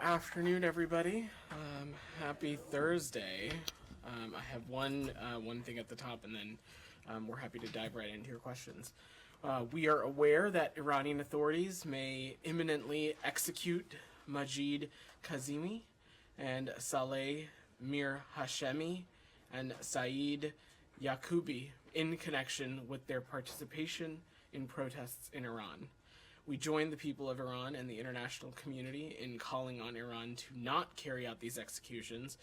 afternoon, everybody. Happy Thursday. I have one thing at the top, and then we're happy to dive right into your questions. We are aware that Iranian authorities may imminently execute Majid Kazemi and Saleh Mir Hashemi and Saeed Yaqoubi in connection with their participation in protests in Iran. We join the people of Iran and the international community in calling on Iran to not carry out these executions.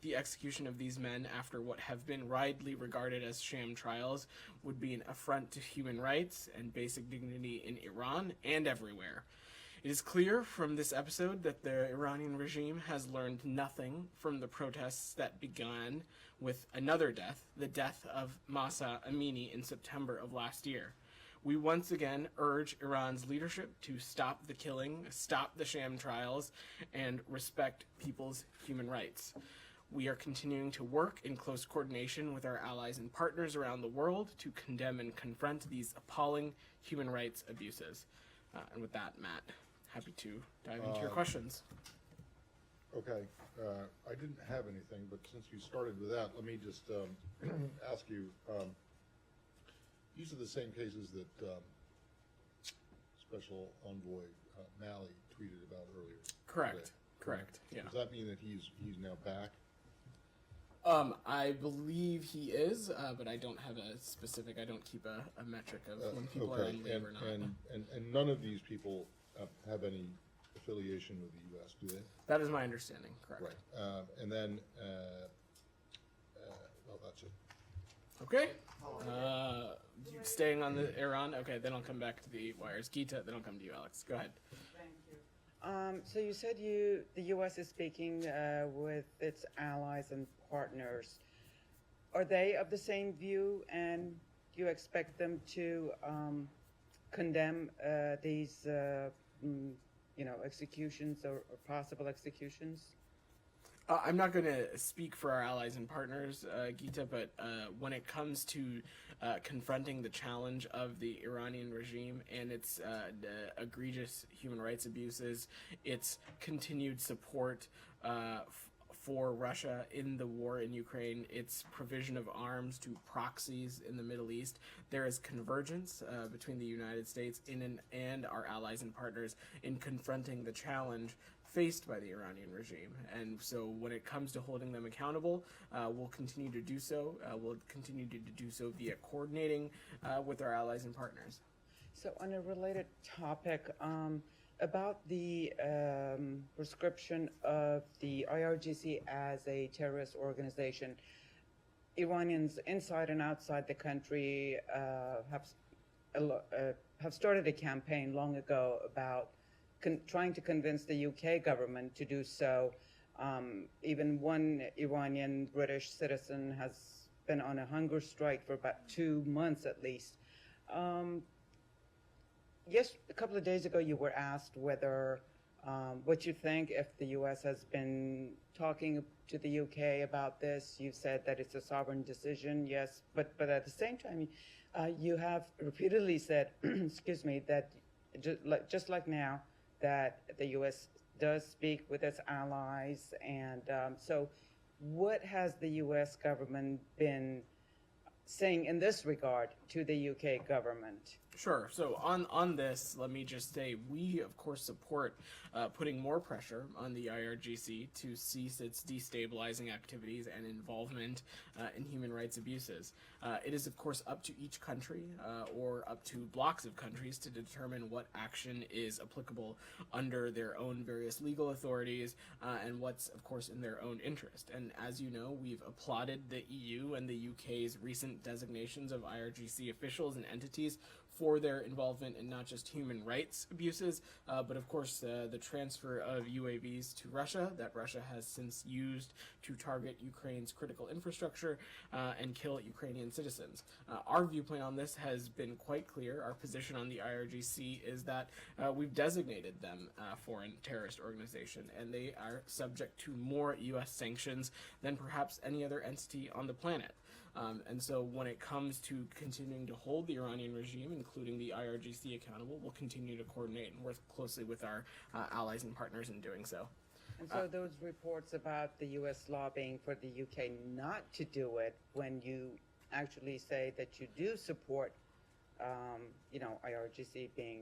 The execution of these men after what have been widely regarded as sham trials would be an affront to human rights and basic dignity in Iran and everywhere. It is clear from this episode that the Iranian regime has learned nothing from the protests that began with another death, the death of Mahsa Amini in September of last year. We once again urge Iran's leadership to stop the killing, stop the sham trials, and respect people's human rights. We are continuing to work in close coordination with our allies and partners around the world to condemn and confront these appalling human rights abuses. And with that, Matt, happy to dive into your questions. Okay. I didn't have anything, but since you started with that, let me just ask you. These are the same cases that Special Envoy Malley tweeted about earlier. Correct. Today. Correct. Yeah. Does that mean that he's now back? I believe he is, but I don't have a specific. I don't keep a metric of when people are on leave or not. And none of these people have any affiliation with the U.S., do they? That is my understanding. Correct. Right. And then, well, that's it. Okay. Staying on the Iran. Okay, then I'll come back to the wires. Gita, then I'll come to you, Alex. Go ahead. Thank you. So you said the U.S. is speaking with its allies and partners. Are they of the same view, and do you expect them to condemn these, executions or possible executions? I'm not going to speak for our allies and partners, Gita, but when it comes to confronting the challenge of the Iranian regime and its egregious human rights abuses, its continued support for Russia in the war in Ukraine, its provision of arms to proxies in the Middle East, there is convergence between the United States and our allies and partners in confronting the challenge faced by the Iranian regime. And so when it comes to holding them accountable, we'll continue to do so. We'll continue to do so via coordinating with our allies and partners. So on a related topic, about the prescription of the IRGC as a terrorist organization, Iranians inside and outside the country have started a campaign long ago about trying to convince the UK government to do so. Even one Iranian British citizen has been on a hunger strike for about 2 months at least. Yes, a couple of days ago you were asked whether what you think if the U.S. has been talking to the U.K. about this. You said that it's a sovereign decision, yes, but at the same time, you have repeatedly said, excuse me, that just like now, that the U.S. does speak with its allies, and so what has the U.S. government been saying in this regard to the UK government? Sure. So on this, let me just say we, of course, support putting more pressure on the IRGC to cease its destabilizing activities and involvement in human rights abuses. It is, of course, up to each country or up to blocks of countries to determine what action is applicable under their own various legal authorities and what's, of course, in their own interest. And as you know, we've applauded the EU and the UK's recent designations of IRGC officials and entities for their involvement in not just human rights abuses, but of course the transfer of UAVs to Russia that Russia has since used to target Ukraine's critical infrastructure and kill Ukrainian citizens. Our viewpoint on this has been quite clear. Our position on the IRGC is that we've designated them a foreign terrorist organization, and they are subject to more U.S. sanctions than perhaps any other entity on the planet. And so when it comes to continuing to hold the Iranian regime, including the IRGC, accountable, we'll continue to coordinate and work closely with our allies and partners in doing so. And so those reports about the U.S. lobbying for the U.K. not to do it, when you actually say that you do support, IRGC being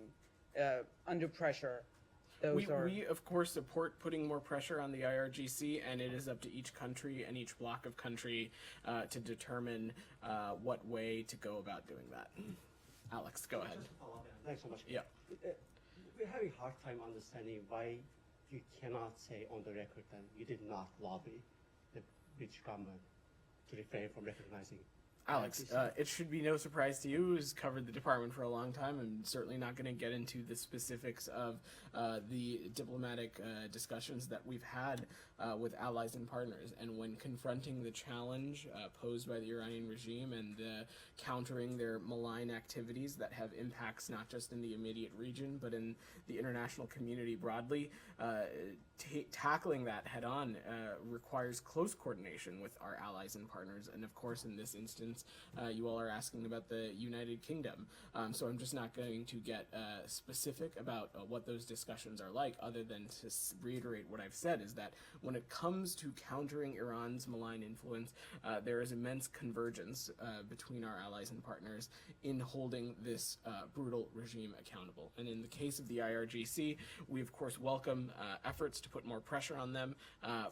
under pressure, we of course support putting more pressure on the IRGC, and it is up to each country and each block of country to determine what way to go about doing that. Alex, go ahead. Just to follow up, thanks so much. Yeah. We're having a hard time understanding why you cannot say on the record that you did not lobby the British government to refrain from recognizing. Alex, it should be no surprise to you who's covered the department for a long time. I'm certainly not going to get into the specifics of the diplomatic discussions that we've had with allies and partners. And when confronting the challenge posed by the Iranian regime and countering their malign activities that have impacts not just in the immediate region, but in the international community broadly, tackling that head on requires close coordination with our allies and partners. And of course, in this instance, you all are asking about the United Kingdom. So I'm just not going to get specific about what those discussions are like, other than to reiterate what I've said, is that when it comes to countering Iran's malign influence, there is immense convergence between our allies and partners in holding this brutal regime accountable. And in the case of the IRGC, we of course welcome efforts to put more pressure on them,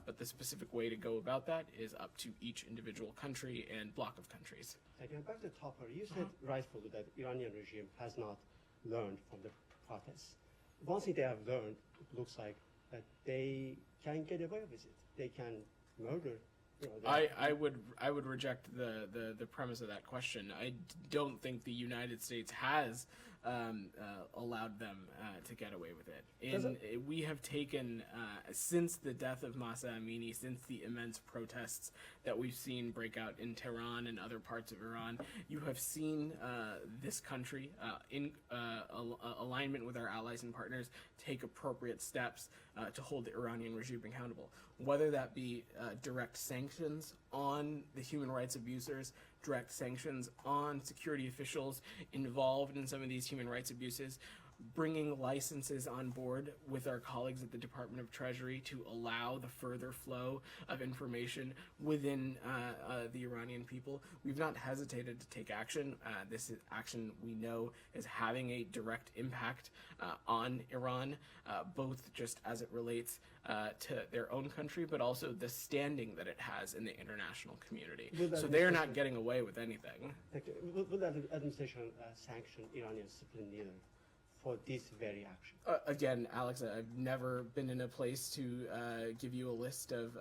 but the specific way to go about that is up to each individual country and bloc of countries. Thank you. Back to Topper, you said rightfully that the Iranian regime has not learned from the protests. One thing they have learned, it looks like, that they can get away with it. They can murder. I would reject the premise of that question. I don't think the United States has allowed them to get away with it. We have taken, since the death of Mahsa Amini, since the immense protests that we've seen break out in Tehran and other parts of Iran, you have seen this country, in alignment with our allies and partners, take appropriate steps to hold the Iranian regime accountable, whether that be direct sanctions on the human rights abusers, direct sanctions on security officials involved in some of these human rights abuses, bringing licenses on board with our colleagues at the Department of Treasury to allow the further flow of information within the Iranian people. We've not hesitated to take action. This is action we know is having a direct impact on Iran, both just as it relates to their own country, but also the standing that it has in the international community. So they're not getting away with anything. Thank you. Will that administration sanction Iranian discipline leader for this very action? Again, Alex, I've never been in a place to give you a list of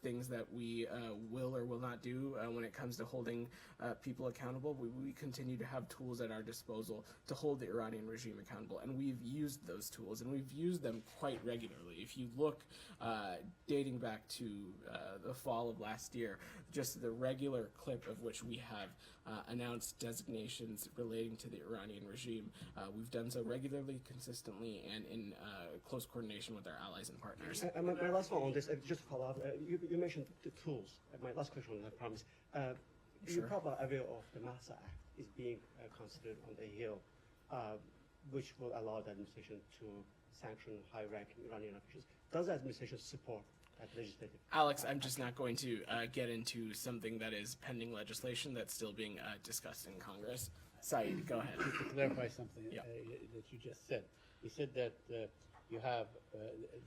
things that we will or will not do when it comes to holding people accountable. We continue to have tools at our disposal to hold the Iranian regime accountable, and we've used those tools, and we've used them quite regularly. If you look dating back to the fall of last year, just the regular clip of which we have announced designations relating to the Iranian regime, we've done so regularly, consistently, and in close coordination with our allies and partners. My last one on this, just to follow up, you mentioned the tools. My last question on that, I promise. You're probably aware of the Mahsa Act is being considered on the Hill, which will allow the administration to sanction high-ranking Iranian officials. Does the administration support that legislative? Alex, I'm just not going to get into something that is pending legislation that's still being discussed in Congress. Saeed, go ahead. To clarify something that you just said. You said that you have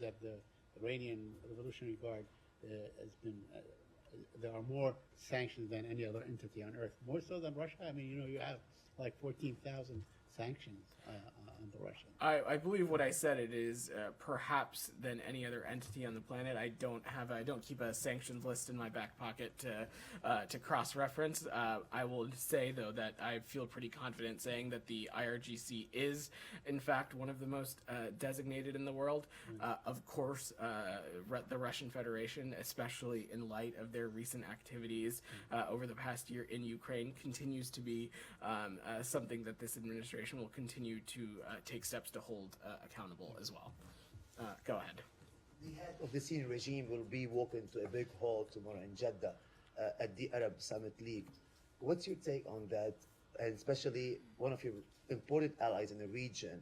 that the Iranian Revolutionary Guard has been. There are more sanctions than any other entity on earth, more so than Russia. I mean, you have like 14,000 sanctions on the Russians. I believe what I said. It is perhaps than any other entity on the planet. I don't keep a sanctions list in my back pocket to cross-reference. I will say though that I feel pretty confident saying that the IRGC is in fact one of the most designated in the world. Of course, the Russian Federation, especially in light of their recent activities over the past year in Ukraine, continues to be something that this administration will continue to take steps to hold accountable as well. Go ahead. The head of the Syrian regime will be walking to a big hall tomorrow in Jeddah at the Arab Summit League. What's your take on that? And especially one of your important allies in the region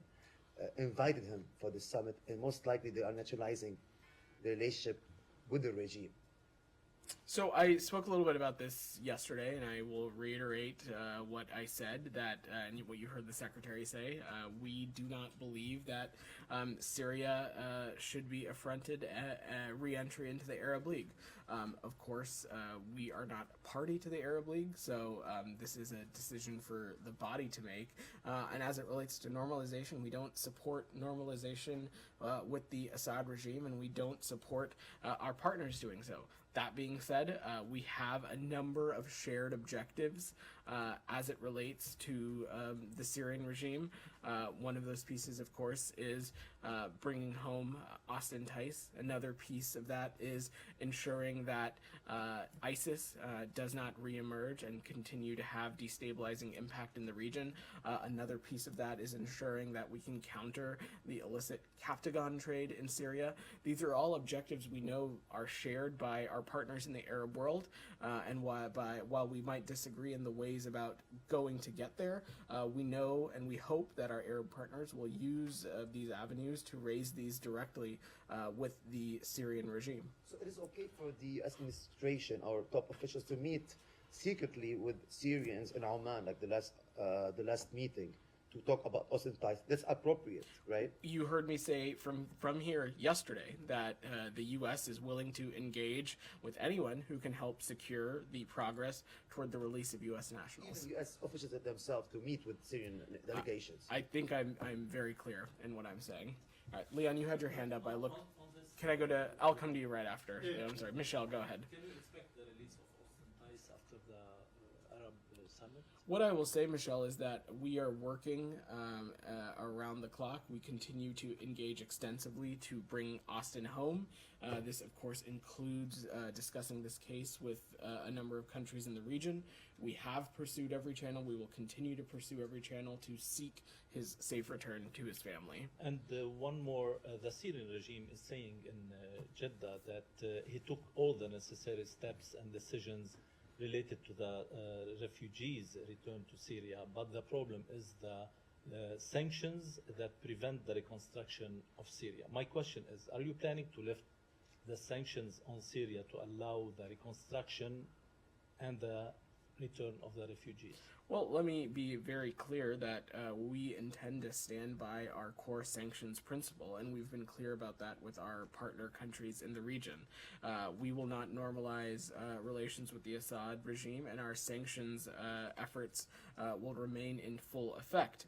invited him for the summit, and most likely they are naturalizing the relationship with the regime? So I spoke a little bit about this yesterday, and I will reiterate what I said and what you heard the secretary say. We do not believe that Syria should be affronted re-entry into the Arab League. Of course, we are not a party to the Arab League, so this is a decision for the body to make. And as it relates to normalization, we don't support normalization with the Assad regime, and we don't support our partners doing so. That being said, we have a number of shared objectives as it relates to the Syrian regime. One of those pieces, of course, is bringing home Austin Tice. Another piece of that is ensuring that ISIS does not reemerge and continue to have destabilizing impact in the region. Another piece of that is ensuring that we can counter the illicit Captagon trade in Syria. These are all objectives we know are shared by our partners in the Arab world, and while we might disagree in the ways about going to get there, we know and we hope that our Arab partners will use these avenues to raise these directly with the Syrian regime. So it is okay for the US administration or top officials to meet secretly with Syrians in Oman, like the last meeting, to talk about Austin Tice. That's appropriate, right? You heard me say from here yesterday that the U.S. is willing to engage with anyone who can help secure the progress toward the release of U.S. nationals. Even US officials themselves to meet with Syrian delegations. I think I'm very clear in what I'm saying. All right, Leon, you had your hand up. Can I go to? I'll come to you right after. I'm sorry, Michelle, go ahead. Can we expect the release of Austin Tice after the Arab summit? What I will say, Michelle, is that we are working around the clock. We continue to engage extensively to bring Austin home. This, of course, includes discussing this case with a number of countries in the region. We have pursued every channel. We will continue to pursue every channel to seek his safe return to his family. And one more, the Syrian regime is saying in Jeddah that he took all the necessary steps and decisions related to the refugees returned to Syria, but the problem is the sanctions that prevent the reconstruction of Syria. My question is, are you planning to lift the sanctions on Syria to allow the reconstruction and the return of the refugees? Well, let me be very clear that we intend to stand by our core sanctions principle, and we've been clear about that with our partner countries in the region. We will not normalize relations with the Assad regime, and our sanctions efforts will remain in full effect.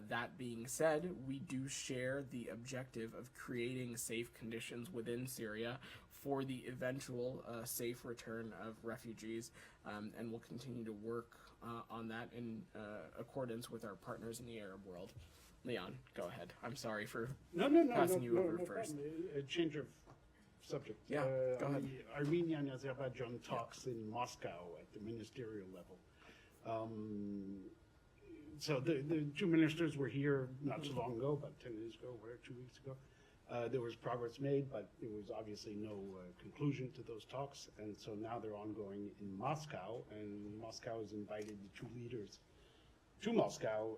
That being said, we do share the objective of creating safe conditions within Syria for the eventual safe return of refugees, and we'll continue to work on that in accordance with our partners in the Arab world. Leon, go ahead. I'm sorry for passing you over first. A change of subject. Yeah, go ahead. The Armenia and Azerbaijan talks in Moscow at the ministerial level. So the two ministers were here not so long ago, about 10 days ago, or 2 weeks ago. There was progress made, but there was obviously no conclusion to those talks, and so now they're ongoing in Moscow, and Moscow has invited the two leaders to Moscow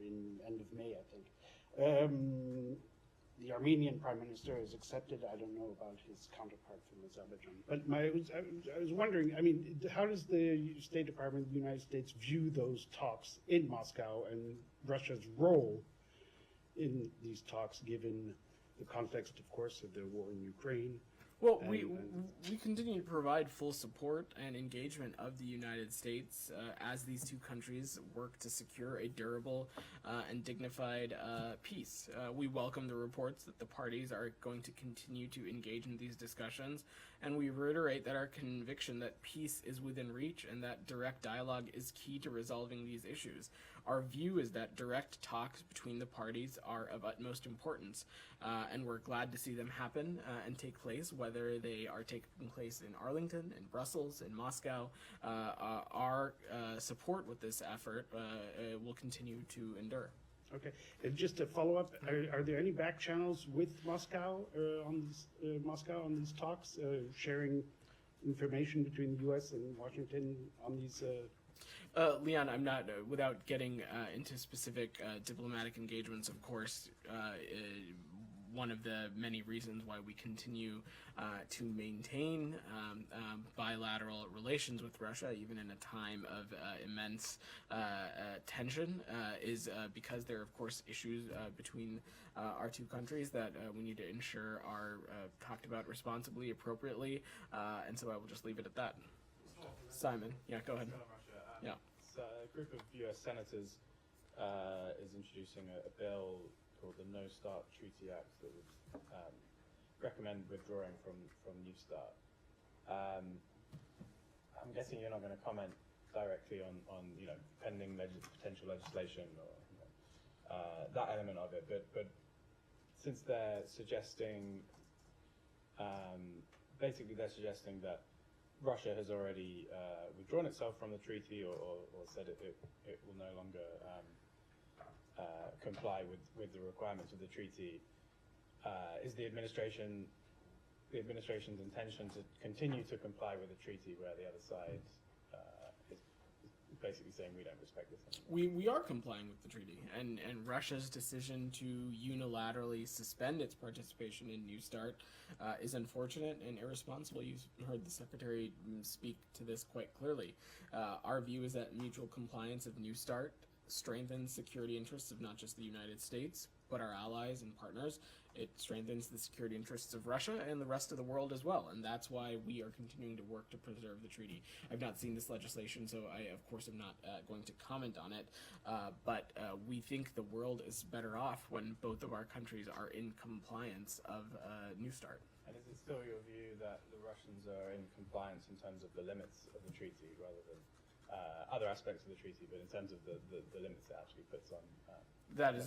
in end of May, I think. The Armenian Prime Minister has accepted. I don't know about his counterpart from Azerbaijan. But I was wondering, I mean, how does the State Department of the United States view those talks in Moscow and Russia's role in these talks, given the context, of course, of the war in Ukraine? Well, we continue to provide full support and engagement of the United States as these two countries work to secure a durable and dignified peace. We welcome the reports that the parties are going to continue to engage in these discussions, and we reiterate that our conviction that peace is within reach and that direct dialogue is key to resolving these issues. Our view is that direct talks between the parties are of utmost importance, and we're glad to see them happen and take place, whether they are taking place in Arlington, in Brussels, in Moscow. Our support with this effort will continue to endure. Okay, and just to follow up, are there any back channels with Moscow on these talks, sharing information between the U.S. and Washington on these? Leon, I'm not, without getting into specific diplomatic engagements, of course, one of the many reasons why we continue to maintain bilateral relations with Russia, even in a time of immense tension, is because there are, of course, issues between our two countries that we need to ensure are talked about responsibly, appropriately, and so I will just leave it at that. Simon, yeah, go ahead. Yeah. So a group of US senators is introducing a bill called the No Start Treaty Act that would recommend withdrawing from New Start. I'm guessing you're not going to comment directly on pending potential legislation or that element of it, but since they're suggesting, basically they're suggesting that Russia has already withdrawn itself from the treaty or said it will no longer comply with the requirements of the treaty. Is the administration's intention to continue to comply with the treaty where the other side is basically saying we don't respect this anymore? We are complying with the treaty, and Russia's decision to unilaterally suspend its participation in New Start is unfortunate and irresponsible. You've heard the Secretary speak to this quite clearly. Our view is that mutual compliance of New Start strengthens security interests of not just the United States, but our allies and partners. It strengthens the security interests of Russia and the rest of the world as well, and that's why we are continuing to work to preserve the treaty. I've not seen this legislation, so I, of course, am not going to comment on it, but we think the world is better off when both of our countries are in compliance of New Start. And is it still your view that the Russians are in compliance in terms of the limits of the treaty rather than other aspects of the treaty, but in terms of the limits it actually puts on? That is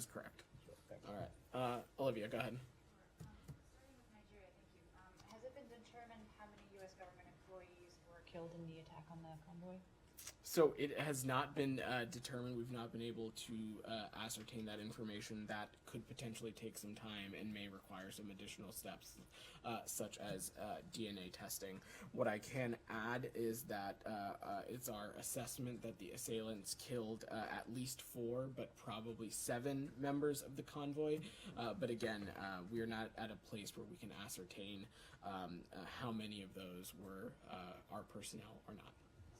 correct. Sure, thanks. All right. Olivia, go ahead. Starting with Nigeria, thank you. Has it been determined how many U.S. government employees were killed in the attack on the convoy? So it has not been determined. We've not been able to ascertain that information. That could potentially take some time and may require some additional steps, such as DNA testing. What I can add is that it's our assessment that the assailants killed at least 4, but probably 7 members of the convoy. But again, we are not at a place where we can ascertain how many of those were our personnel or not.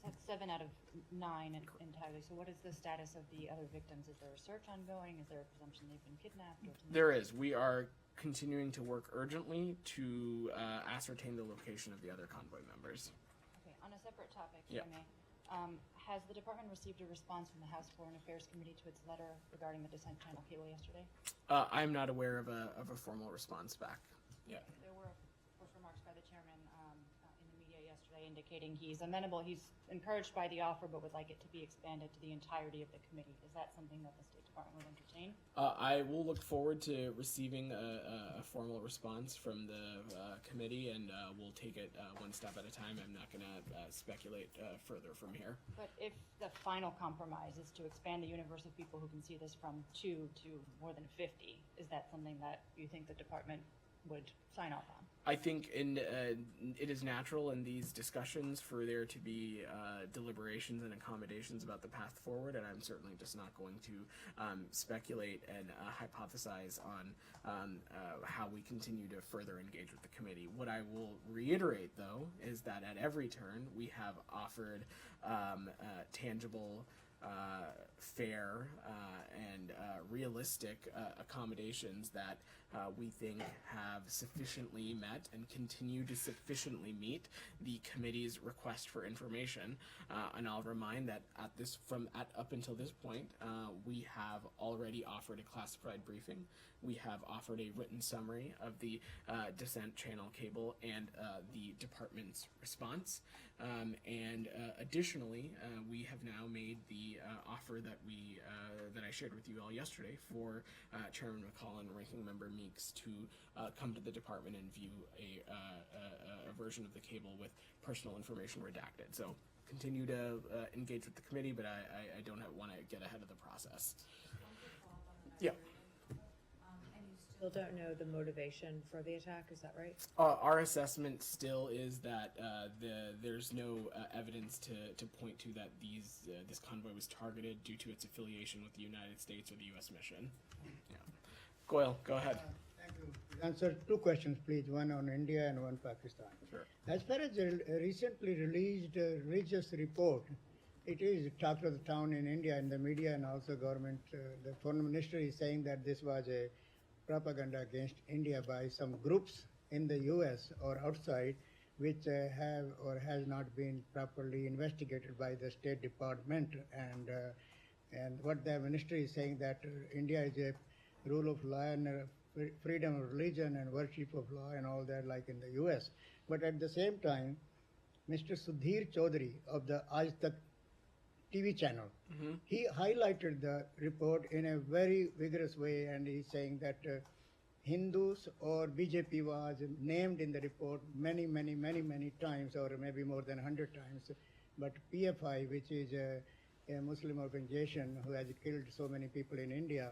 That's 7 out of 9 entirely. So what is the status of the other victims? Is there a search ongoing? Is there a presumption they've been kidnapped? Or There is. We are continuing to work urgently to ascertain the location of the other convoy members. Okay, on a separate topic, Yeah. if I may. Has the department received a response from the House Foreign Affairs Committee to its letter regarding the Descent Channel cable yesterday? I'm not aware of a formal response back yet. There were, of course, remarks by the chairman in the media yesterday indicating he's amenable, he's encouraged by the offer, but would like it to be expanded to the entirety of the committee. Is that something that the State Department would entertain? I will look forward to receiving a formal response from the committee, and we'll take it one step at a time. I'm not going to speculate further from here. But if the final compromise is to expand the universe of people who can see this from 2 to more than 50, is that something that you think the department would sign off on? I think it is natural in these discussions for there to be deliberations and accommodations about the path forward, and I'm certainly just not going to speculate and hypothesize on how we continue to further engage with the committee. What I will reiterate, though, is that at every turn we have offered tangible, fair, and realistic accommodations that we think have sufficiently met and continue to sufficiently meet the committee's request for information. And I'll remind that up until this point, we have already offered a classified briefing. We have offered a written summary of the Descent Channel cable and the department's response. And additionally, we have now made the offer that I shared with you all yesterday for Chairman McCall and Ranking Member Meeks to come to the department and view a version of the cable with personal information redacted. So continue to engage with the committee, but I don't want to get ahead of the process. Yeah. And you still don't know the motivation for the attack, is that right? Our assessment still is that there's no evidence to point to that this convoy was targeted due to its affiliation with the United States or the U.S. mission. Yeah. Goyle, go ahead. answer two questions, please, one on India and one Pakistan. Sure. As far as the recently released religious report, it is talk of the town in India in the media and also government. The foreign minister is saying that this was a propaganda against India by some groups in the U.S. or outside, which have or has not been properly investigated by the State Department. And what the minister is saying that India is a rule of law and freedom of religion and worship of law and all that like in the U.S. But at the same time, Mr. Sudhir Chaudhary of the Aaj Tak TV channel, he highlighted the report in a very vigorous way, and he's saying that Hindus or BJP was named in the report many times, or maybe more than 100 times. But PFI, which is a Muslim organization who has killed so many people in India,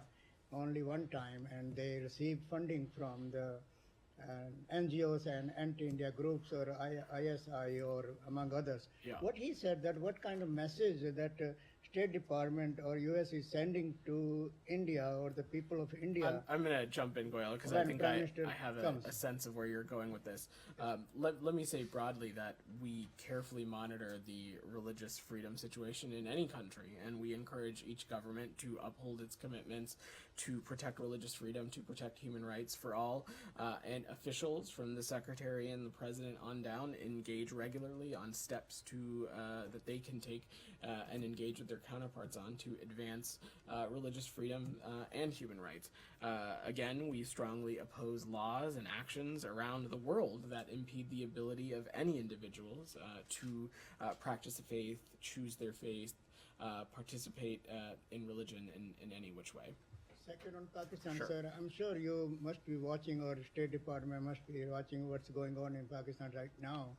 only one time, and they received funding from the NGOs and anti-India groups or ISI or among others. Yeah. What he said that what kind of message that State Department or US is sending to India or the people of India. I'm going to jump in, Goyal, because I when think Prime I Minister have comes. a sense of where you're going with this. Let me say broadly that we carefully monitor the religious freedom situation in any country, and we encourage each government to uphold its commitments to protect religious freedom, to protect human rights for all, and officials from the Secretary and the President on down engage regularly on steps to that they can take and engage with their counterparts on to advance religious freedom and human rights. Again, we strongly oppose laws and actions around the world that impede the ability of any individuals to practice a faith, choose their faith, participate in religion in any which way. Second on Pakistan, Sure. sir, I'm sure you must be watching, or State Department must be watching what's going on in Pakistan right now.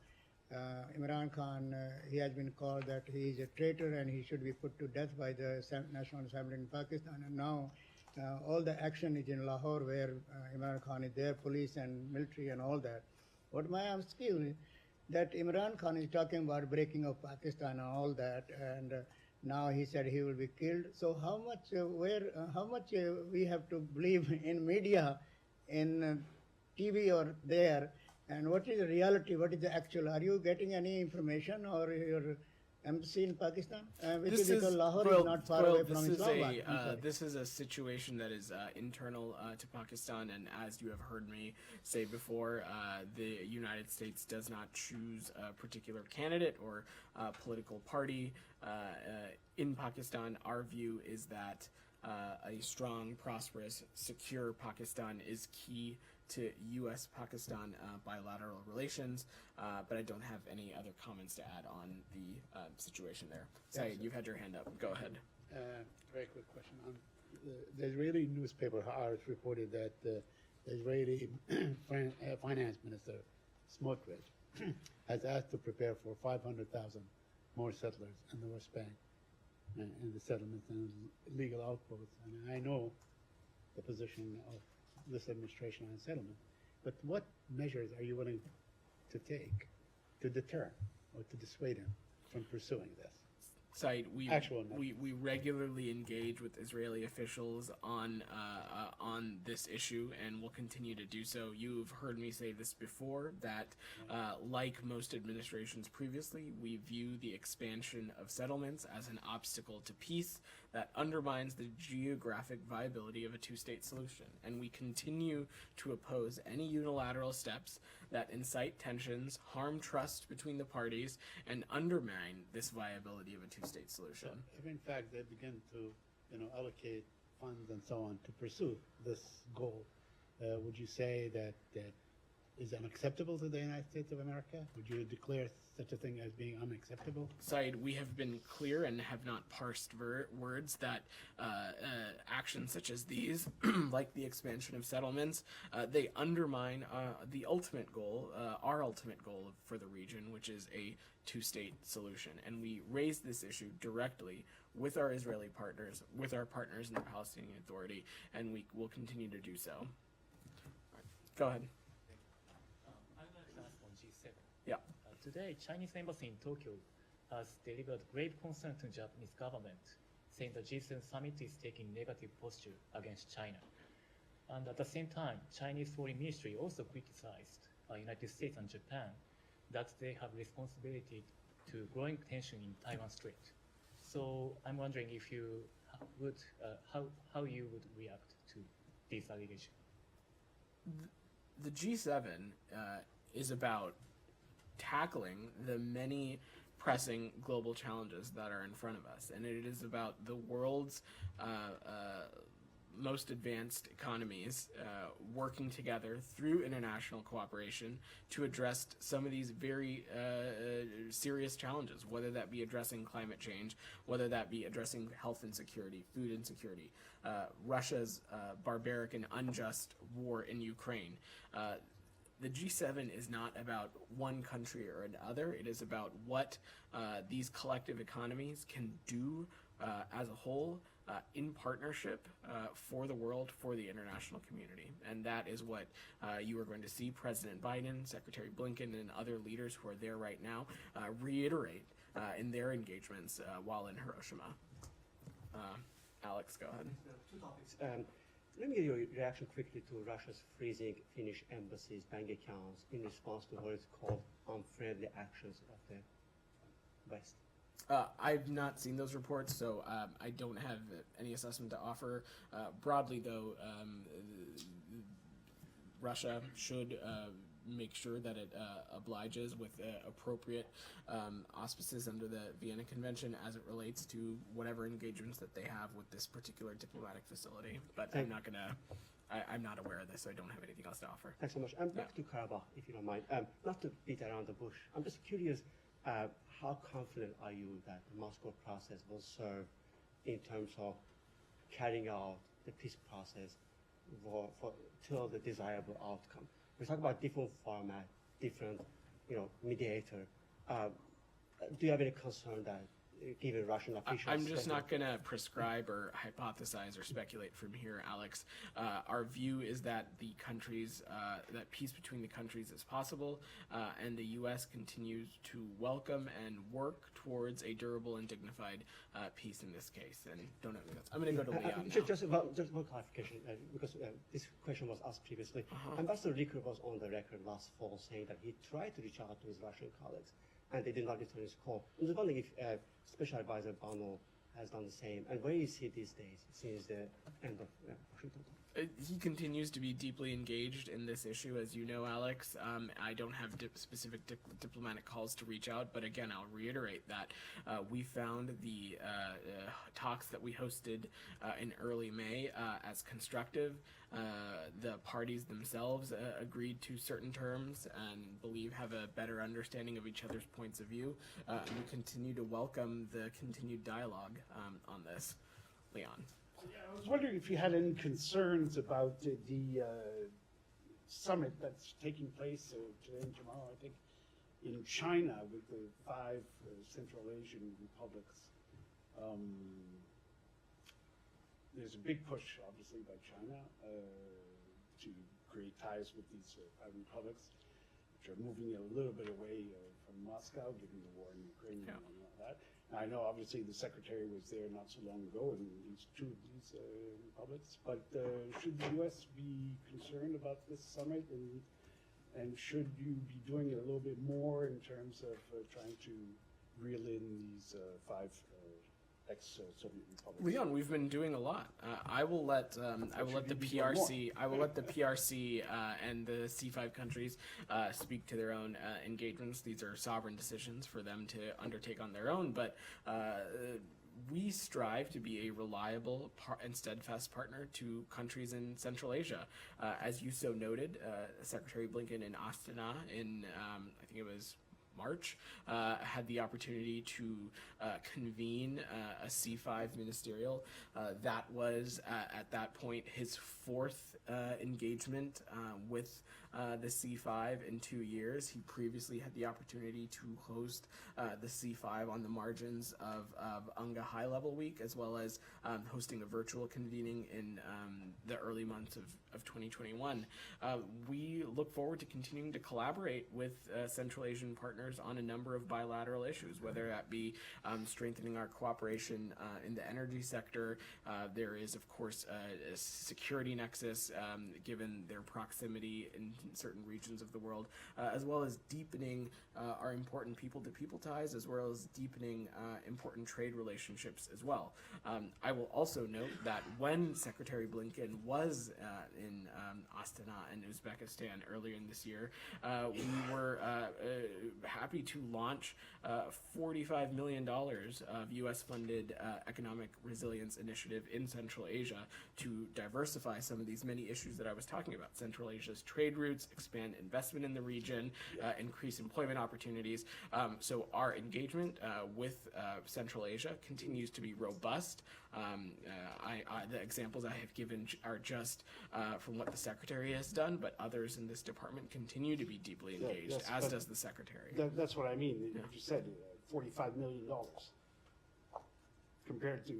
Imran Khan, he has been called that he is a traitor and he should be put to death by the National Assembly in Pakistan. And now all the action is in Lahore, where Imran Khan is there, police and military and all that. What my asking is that Imran Khan is talking about breaking of Pakistan and all that, and now he said he will be killed. So how much we have to believe in media, in TV or there, and what is the reality? What is the actual? Are you getting any information, or your embassy in Pakistan? Which is because Lahore is not far away from Islamabad. This is a situation that is internal to Pakistan, and as you have heard me say before, the United States does not choose a particular candidate or political party. In Pakistan, our view is that a strong, prosperous, secure Pakistan is key to U.S.-Pakistan bilateral relations, but I don't have any other comments to add on the situation there. Saeed, you've had your hand up. Go ahead. Very quick question. The Israeli newspaper Haaretz reported that the Israeli finance minister Smotrich has asked to prepare for 500,000 more settlers in the West Bank and the settlements and legal outposts. And I know the position of this administration on settlement, but what measures are you willing to take to deter or to dissuade him from pursuing this? Saeed, Actual we regularly engage with Israeli officials on this issue, and will continue to do so. You've heard me say this before, that like most administrations previously, we view the expansion of settlements as an obstacle to peace that undermines the geographic viability of a two-state solution, and we continue to oppose any unilateral steps that incite tensions, harm trust between the parties, and undermine this viability of a two-state solution. So if in fact they begin to allocate funds and so on to pursue this goal, would you say that is unacceptable to the United States of America? Would you declare such a thing as being unacceptable? Saeed, we have been clear and have not parsed words that actions such as these, like the expansion of settlements, they undermine the ultimate goal, our ultimate goal for the region, which is a two-state solution. And we raised this issue directly with our Israeli partners, with our partners in the Palestinian Authority, and we will continue to do so. All right. Go ahead. I would like to ask on G7. Yeah. Today, Chinese embassy in Tokyo has delivered grave concern to Japanese government, saying the G7 summit is taking negative posture against China. And at the same time, Chinese Foreign Ministry also criticized United States and Japan that they have responsibility to growing tension in Taiwan Strait. So I'm wondering if you would, how you would react to this allegation. The G7 is about tackling the many pressing global challenges that are in front of us, and it is about the world's most advanced economies working together through international cooperation to address some of these very serious challenges, whether that be addressing climate change, whether that be addressing health insecurity, food insecurity, Russia's barbaric and unjust war in Ukraine. The G7 is not about one country or another. It is about what these collective economies can do as a whole in partnership for the world, for the international community. And that is what you are going to see President Biden, Secretary Blinken, and other leaders who are there right now reiterate in their engagements while in Hiroshima. Alex, go ahead. Two topics. Let me get your reaction quickly to Russia's freezing Finnish embassy's bank accounts in response to what is called unfriendly actions of the West. I've not seen those reports, so I don't have any assessment to offer. Broadly, though, Russia should make sure that it obliges with appropriate auspices under the Vienna Convention as it relates to whatever engagements that they have with this particular diplomatic facility. But I'm not not aware of this, so I don't have anything else to offer. Thanks so much. Back to Karabakh, if you don't mind. Not to beat around the bush, I'm just curious, how confident are you that the Moscow process will serve in terms of carrying out the peace process till the desirable outcome? We talk about different format, different, mediator. Do you have any concern that, given Russian officials? I'm just not going to prescribe or hypothesize or speculate from here, Alex. Our view is that the countries, that peace between the countries is possible, and the U.S. continues to welcome and work towards a durable and dignified peace in this case. And don't have anything else. I'm going to go to Leon now. Just one clarification, because this question was asked previously. Ambassador Ricker was on the record last fall saying that he tried to reach out to his Russian colleagues, and they did not return his call. I'm just wondering if Special Advisor Pummel has done the same, and where is he these days since the end of Washington? He continues to be deeply engaged in this issue, as you know, Alex. I don't have specific diplomatic calls to reach out, but again, I'll reiterate that we found the talks that we hosted in early May as constructive. The parties themselves agreed to certain terms and believe have a better understanding of each other's points of view. We continue to welcome the continued dialogue on this. Leon. Yeah, I was wondering if you had any concerns about the summit that's taking place today and tomorrow, I think, in China with the 5 Central Asian republics. There's a big push, obviously, by China to create ties with these 5 republics, which are moving a little bit away from Moscow, given the war in Ukraine and all that. I know, obviously, the secretary was there not so long ago in these 2 of these republics, but should the U.S. be concerned about this summit, and should you be doing it a little bit more in terms of trying to reel in these 5 ex-Soviet republics? Leon, we've been doing a lot. I will let the PRC and the C5 countries speak to their own engagements. These are sovereign decisions for them to undertake on their own, but we strive to be a reliable and steadfast partner to countries in Central Asia. As you so noted, Secretary Blinken in Astana in I think it was March, had the opportunity to convene a C5 ministerial. That was, at that point, his 4th engagement with the C5 in 2 years. He previously had the opportunity to host the C5 on the margins of UNGA High Level Week, as well as hosting a virtual convening in the early months of 2021. We look forward to continuing to collaborate with Central Asian partners on a number of bilateral issues, whether that be strengthening our cooperation in the energy sector. There is, of course, a security nexus given their proximity in certain regions of the world, as well as deepening our important people-to-people ties, as well as deepening important trade relationships as well. I will also note that when Secretary Blinken was in Astana in Uzbekistan earlier in this year, we were happy to launch $45 million of U.S.-funded economic resilience initiative in Central Asia to diversify some of these many issues that I was talking about. Central Asia's trade routes, expand investment in the region, increase employment opportunities. So our engagement with Central Asia continues to be robust. The examples I have given are just from what the Secretary has done, but others in this department continue to be deeply engaged, as does the Secretary. That's what I mean. You said $45 million compared to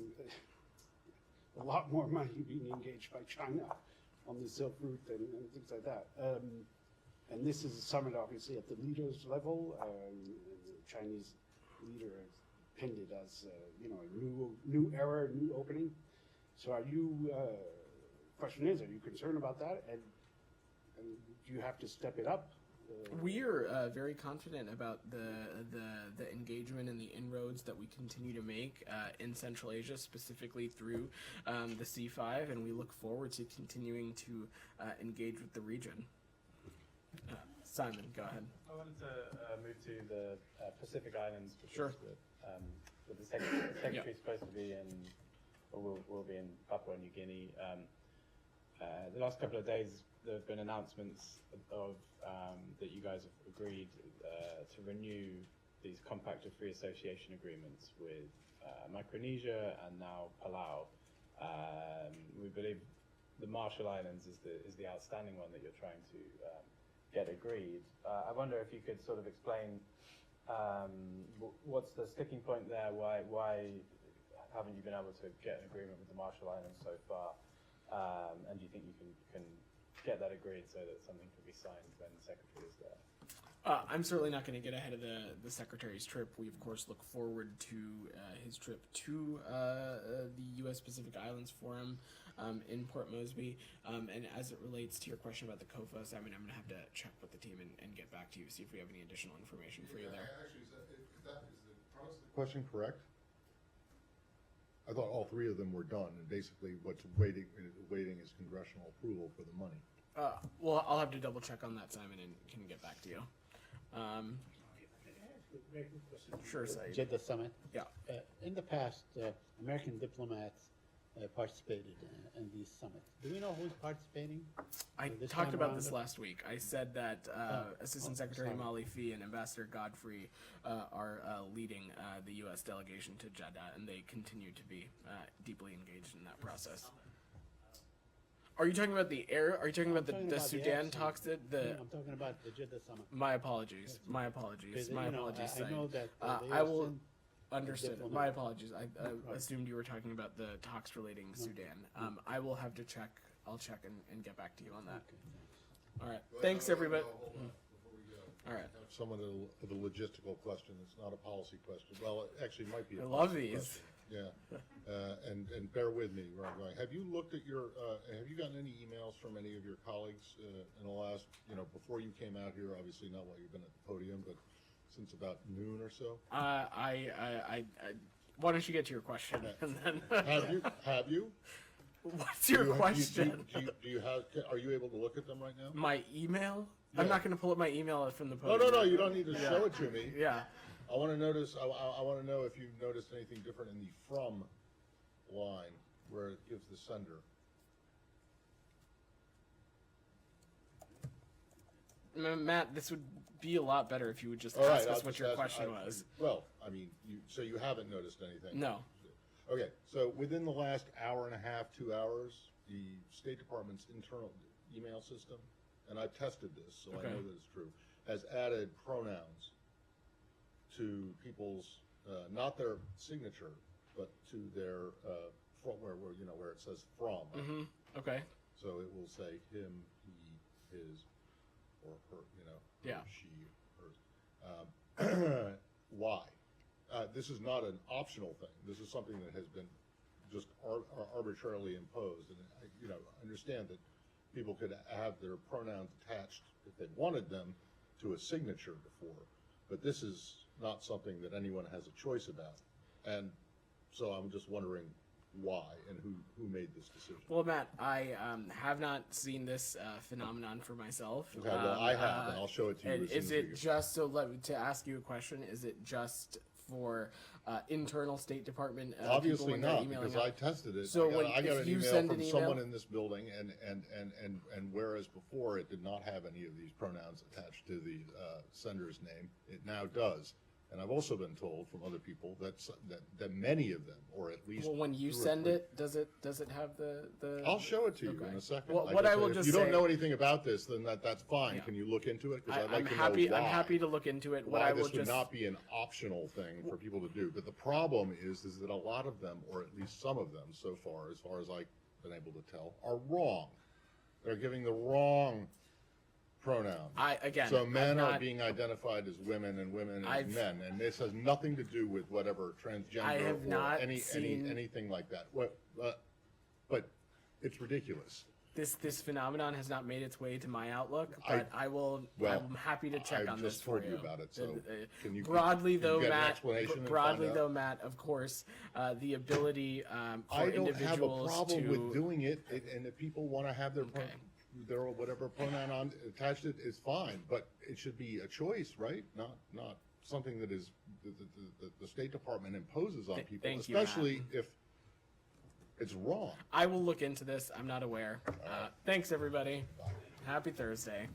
a lot more money being engaged by China on the Silk Route and things like that. And this is a summit, obviously, at the leaders level. The Chinese leader has pinned it as a new era, new opening. So are you? Question is, are you concerned about that? And do you have to step it up? We are very confident about the engagement and the inroads that we continue to make in Central Asia, specifically through the C5, and we look forward to continuing to engage with the region. Simon, go ahead. I wanted to move to the Pacific Islands. Sure. With the Secretary's supposed to be in, or will be in Papua New Guinea. The last couple of days, there have been announcements of that you guys have agreed to renew these Compact of Free Association agreements with Micronesia and now Palau. We believe the Marshall Islands is the outstanding one that you're trying to get agreed. I wonder if you could sort of explain what's the sticking point there? Why haven't you been able to get an agreement with the Marshall Islands so far? And do you think you can get that agreed so that something can be signed when the Secretary is there? I'm certainly not going to get ahead of the Secretary's trip. We, of course, look forward to his trip to the U.S. Pacific Islands Forum in Port Moresby. And as it relates to your question about the COFA, Simon, I'm going to have to check with the team and get back to you, see if we have any additional information for you there. Actually, is the premise of the question correct? I thought all three of them were done, and basically what's waiting is congressional approval for the money. Well, I'll have to double check on that, Simon, and can get back to you. Sure, Saeed. Jeddah Summit. Yeah. In the past, American diplomats participated in these summits. Do we know who's participating? I talked about this last week. I said that Assistant Secretary Molly Fee and Ambassador Godfrey are leading the U.S. delegation to Jeddah, and they continue to be deeply engaged in that process. Are you talking about the air? Are you talking about the Sudan talks? I'm talking about the Jeddah Summit. My apologies. My apologies. My apologies. I know that I will understand. My apologies. I assumed you were talking about the talks relating Sudan. I will have to check. I'll check and get back to you on that. All right. Thanks, everybody. All right. Some of the logistical question. It's not a policy question. Well, it actually might be. I love these. Yeah, and bear with me where I'm going. Have you looked at your? Have you gotten any emails from any of your colleagues in the last? Before you came out here, obviously not while you've been at the podium, but since about noon or so. Why don't you get to your question? And then Have you? What's your question? Do you have? Are you able to look at them right now? My email? Yeah. I'm not going to pull up my email from the podium. No. You don't need to show it to me. Yeah. I want to notice. I want to know if you've noticed anything different in the from line where it gives the sender. Matt, this would be a lot better if you would just ask us what your question was. Well, I mean, so you haven't noticed anything? No. Okay, so within the last hour and a half, 2 hours, the State Department's internal email system and I tested this, so I Okay. know that it's true, has added pronouns to people's, not their signature, but to their, from where it says from. Mm-hmm. Okay. So it will say him, he, his, or her, Yeah. or she, hers. Why? This is not an optional thing. This is something that has been just arbitrarily imposed. And I understand that people could have their pronouns attached if they wanted them to a signature before, but this is not something that anyone has a choice about. And so I'm just wondering why and who made this decision. Well, Matt, I have not seen this phenomenon for myself. Okay, well, I have, and I'll show it to you. And as soon is as it we get- just to ask you a question? Is it just for internal State Department? Obviously people when they're not, emailing because out? I tested it. So I got if an you email send from an someone email- in this building, and whereas before it did not have any of these pronouns attached to the sender's name, it now does. And I've also been told from other people that many of them, or at least Well, when you two or send three- it, does it have the? I'll show it to you Okay. in a second. Well, Like what I said, will if just you don't say- know anything about this, then that's fine. Yeah. Can you look into it? Because I'd I'm like to happy. know why. I'm happy to look into it. What Why I will this would just not be an optional thing for people to do. But the problem is that a lot of them, or at least some of them so far as I've been able to tell, are wrong. They're giving the wrong pronoun. So men are being identified as women and women as men, and this has nothing to do with whatever transgender I have or not any seen- anything like that. But it's ridiculous. This phenomenon has not made its way to my Outlook, I- but I'm happy to check on this just for told you about it, so can you broadly can you though, get an Matt. explanation and Broadly find out? though, Matt. Of course, the ability for I don't have a individuals problem to with doing it, and if people want to have their whatever pronoun attached it is fine, but it should be a choice, right? Not something that is the State Department imposes on people, thank you, Matt. especially if it's wrong. I will look into this. I'm not aware. Thanks, everybody. Happy Thursday.